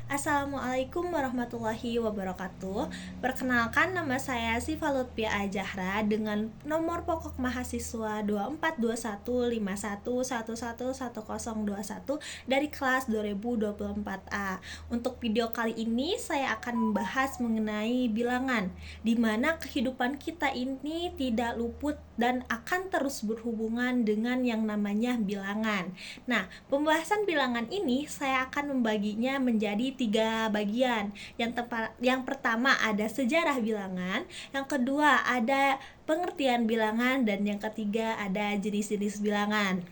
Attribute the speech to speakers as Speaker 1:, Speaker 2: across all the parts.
Speaker 1: Assalamualaikum warahmatullahi wabarakatuh. Perkenalkan, nama saya Siva Lutfia Ajahra dengan nomor pokok mahasiswa 242151111021 dari kelas 2024A. Untuk video kali ini saya akan membahas mengenai bilangan, di mana kehidupan kita ini tidak luput dan akan terus berhubungan dengan yang namanya bilangan. Nah, pembahasan bilangan ini saya akan membaginya menjadi 3 bagian. Yang pertama ada sejarah bilangan, yang kedua ada pengertian bilangan, dan yang ketiga ada jenis-jenis bilangan.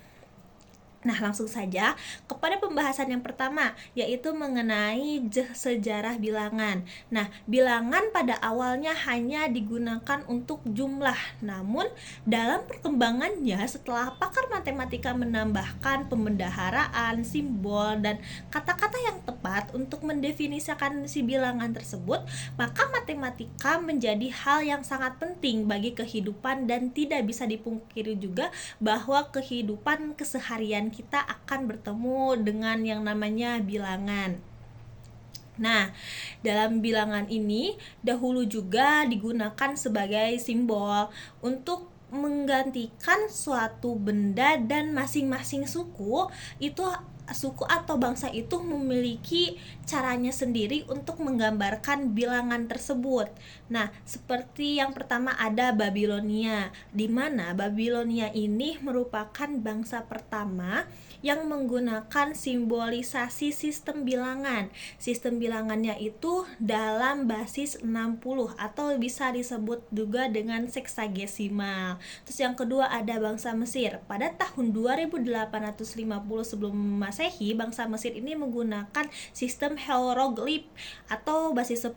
Speaker 1: Nah, langsung saja kepada pembahasan yang pertama, yaitu mengenai sejarah bilangan. Nah, bilangan pada awalnya hanya digunakan untuk jumlah. Namun, dalam perkembangannya setelah pakar matematika menambahkan pembendaharaan, simbol, dan kata-kata yang tepat untuk mendefinisikan si bilangan tersebut, maka matematika menjadi hal yang sangat penting bagi kehidupan dan tidak bisa dipungkiri juga bahwa kehidupan keseharian kita akan bertemu dengan yang namanya bilangan. Nah, dalam bilangan ini dahulu juga digunakan sebagai simbol untuk menggantikan suatu benda, dan masing-masing suku atau bangsa itu memiliki caranya sendiri untuk menggambarkan bilangan tersebut. Nah, seperti yang pertama ada Babilonia, di mana Babilonia ini merupakan bangsa pertama yang menggunakan simbolisasi sistem bilangan. Sistem bilangannya itu dalam basis 60 atau bisa disebut juga dengan seksagesimal. Terus yang kedua ada bangsa Mesir. Pada tahun 2850 sebelum Masehi, bangsa Mesir ini menggunakan sistem hieroglif atau basis 10.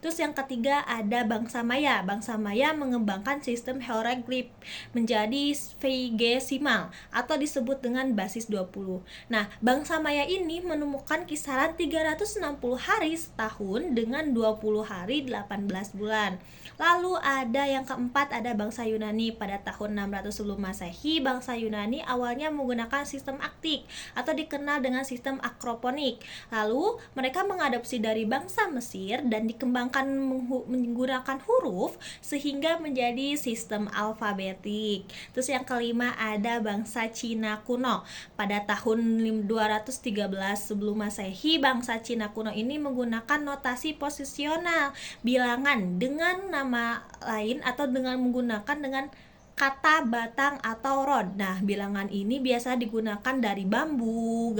Speaker 1: Terus yang ketiga ada bangsa Maya. Bangsa Maya mengembangkan sistem hieroglif menjadi vigesimal atau disebut dengan basis 20. Nah, bangsa Maya ini menemukan kisaran 360 hari setahun dengan 20 hari 18 bulan. Lalu ada yang keempat ada bangsa Yunani. Pada tahun 600 sebelum Masehi, bangsa Yunani awalnya menggunakan sistem aktik atau dikenal dengan sistem akroponik. Lalu mereka mengadopsi dari bangsa Mesir dan dikembangkan menggunakan huruf sehingga menjadi sistem alfabetik. Terus yang kelima ada bangsa Cina kuno. Pada tahun 213 sebelum Masehi, bangsa Cina kuno ini menggunakan notasi posisional bilangan dengan nama lain atau dengan menggunakan dengan kata batang atau rod. Nah, bilangan ini biasa digunakan dari bambu,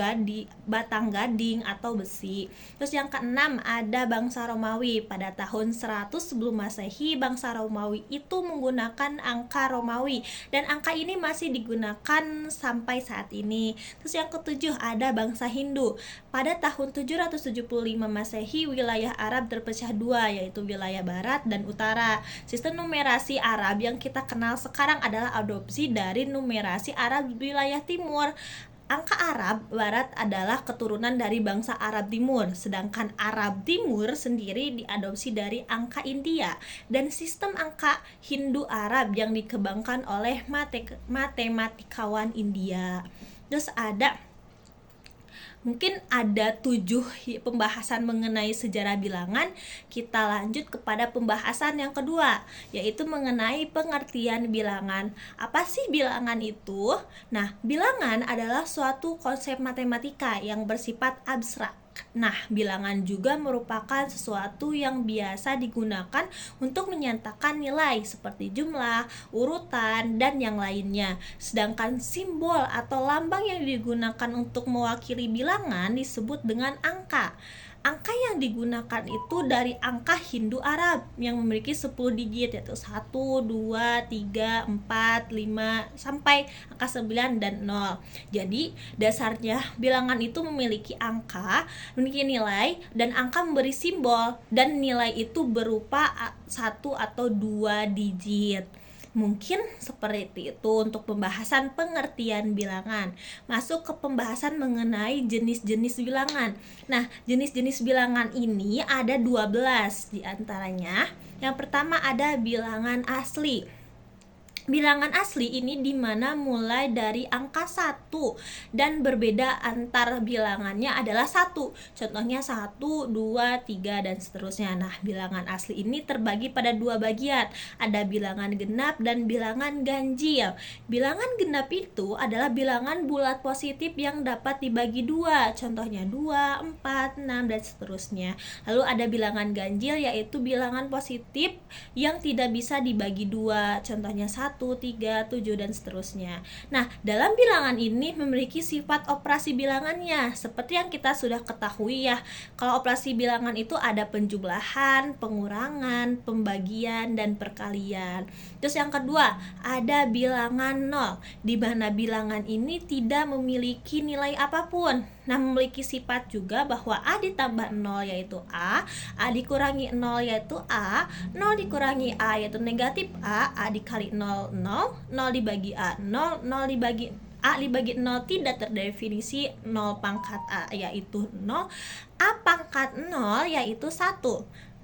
Speaker 1: batang gading atau besi. Terus yang keenam ada bangsa Romawi. Pada tahun 100 sebelum Masehi, bangsa Romawi itu menggunakan angka Romawi dan angka ini masih digunakan sampai saat ini. Terus yang ketujuh ada bangsa Hindu. Pada tahun 775 Masehi, wilayah Arab terpecah dua, yaitu wilayah barat dan utara. Sistem numerasi Arab yang kita kenal sekarang adalah adopsi dari numerasi Arab wilayah timur. Angka Arab Barat adalah keturunan dari bangsa Arab Timur, sedangkan Arab Timur sendiri diadopsi dari angka India dan sistem angka Hindu Arab yang dikembangkan oleh matematikawan India. Terus mungkin ada 7 pembahasan mengenai sejarah bilangan. Kita lanjut kepada pembahasan yang kedua, yaitu mengenai pengertian bilangan. Apa sih bilangan itu? Nah, bilangan adalah suatu konsep matematika yang bersifat abstrak. Nah, bilangan juga merupakan sesuatu yang biasa digunakan untuk menyatakan nilai seperti jumlah, urutan, dan yang lainnya. Sedangkan simbol atau lambang yang digunakan untuk mewakili bilangan disebut dengan angka. Angka yang digunakan itu dari angka Hindu Arab yang memiliki 10 digit, yaitu 1, 2, 3, 4, 5, sampai angka 9 dan 0. Jadi dasarnya bilangan itu memiliki angka, memiliki nilai, dan angka memberi simbol, dan nilai itu berupa 1 atau 2 digit. Mungkin seperti itu untuk pembahasan pengertian bilangan. Masuk ke pembahasan mengenai jenis-jenis bilangan. Nah, jenis-jenis bilangan ini ada 12 diantaranya. Yang pertama ada bilangan asli. Bilangan asli ini dimana mulai dari angka 1 dan berbeda antar bilangannya adalah 1. Contohnya 1, 2, 3 dan seterusnya. Nah, bilangan asli ini terbagi pada dua bagian. Ada bilangan genap dan bilangan ganjil. Bilangan genap itu adalah bilangan bulat positif yang dapat dibagi dua. Contohnya 2, 4, 6 dan seterusnya. Lalu ada bilangan ganjil, yaitu bilangan positif yang tidak bisa dibagi dua. Contohnya 1, 3, 7 dan seterusnya. Nah, dalam bilangan ini memiliki sifat operasi bilangannya seperti yang kita sudah ketahui ya. Kalau operasi bilangan itu ada penjumlahan, pengurangan, pembagian dan perkalian. Terus yang kedua, ada bilangan nol, di mana bilangan ini tidak memiliki nilai apapun. Nah, memiliki sifat juga bahwa A ditambah 0 yaitu A dikurangi 0 yaitu A, 0 dikurangi A yaitu negatif A dikali 0, 0, 0 dibagi A, 0, 0 dibagi A dibagi 0 tidak terdefinisi 0 pangkat A yaitu 0, A pangkat 0 yaitu 1.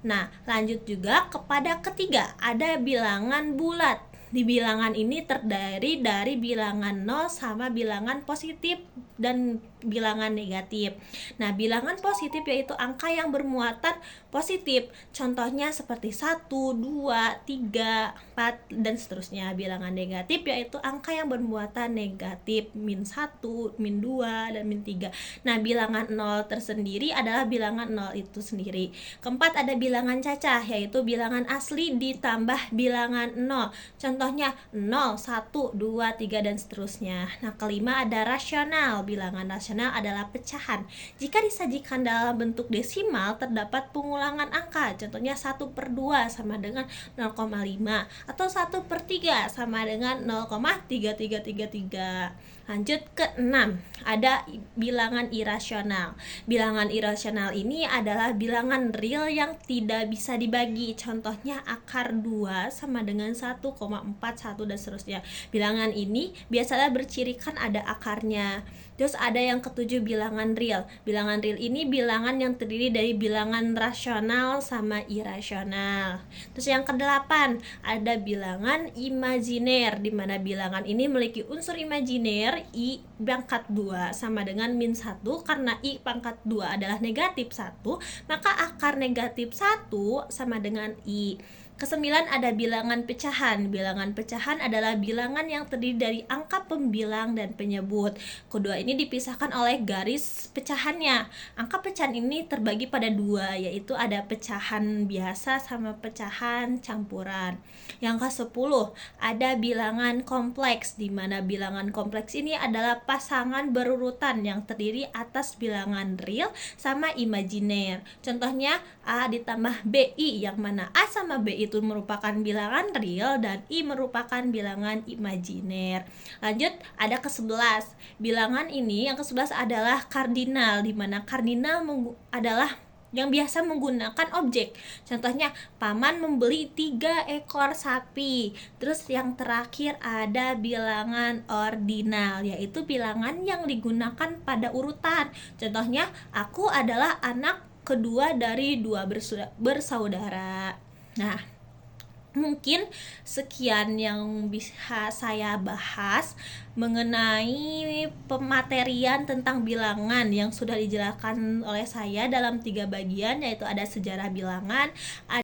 Speaker 1: Nah, lanjut juga kepada ketiga, ada bilangan bulat. Di bilangan ini terdiri dari bilangan 0 sama bilangan positif dan bilangan negatif. Nah, bilangan positif yaitu angka yang bermuatan positif. Contohnya seperti 1, 2, 3, 4 dan seterusnya. Bilangan negatif yaitu angka yang bermuatan negatif, min 1, min 2 dan min 3. Nah, bilangan 0 tersendiri adalah bilangan 0 itu sendiri. Keempat, ada bilangan cacah yaitu bilangan asli ditambah bilangan 0. Contohnya 0, 1, 2, 3 dan seterusnya. Nah, kelima ada rasional. Bilangan rasional adalah pecahan. Jika disajikan dalam bentuk desimal, terdapat pengulangan angka. Contohnya 1/2 sama dengan 0,5 atau 1/3 sama dengan 0,3333. Lanjut ke 6, ada bilangan irasional. Bilangan irasional ini adalah bilangan real yang tidak bisa dibagi. Contohnya akar 2 sama dengan 1,41 dan seterusnya. Bilangan ini biasanya bercirikan ada akarnya. Terus ada yang ketujuh, bilangan real. Bilangan real ini bilangan yang terdiri dari bilangan rasional sama irasional. Terus yang kedelapan, ada bilangan imajiner, di mana bilangan ini memiliki unsur imajiner I pangkat 2 sama dengan min 1. Karena I pangkat 2 adalah negatif 1, maka akar negatif 1 sama dengan I. Kesembilan, ada bilangan pecahan. Bilangan pecahan adalah bilangan yang terdiri dari angka pembilang dan penyebut. Kedua ini dipisahkan oleh garis pecahannya. Angka pecahan ini terbagi pada dua, yaitu ada pecahan biasa sama pecahan campuran. Yang ke-10, ada bilangan kompleks, di mana bilangan kompleks ini adalah pasangan berurutan yang terdiri atas bilangan real sama imajiner. Contohnya A ditambah BI, yang mana A sama B itu merupakan bilangan real dan I merupakan bilangan imajiner. Lanjut, ada ke-11. Bilangan ini yang ke-11 adalah kardinal, di mana kardinal adalah yang biasa menggunakan objek. Contohnya, paman membeli 3 ekor sapi. Terus yang terakhir ada bilangan ordinal, yaitu bilangan yang digunakan pada urutan. Contohnya, aku adalah anak kedua dari 2 bersaudara. Nah, mungkin sekian yang bisa saya bahas mengenai pematerian tentang bilangan yang sudah dijelaskan oleh saya dalam 3 bagian, yaitu ada sejarah bilangan,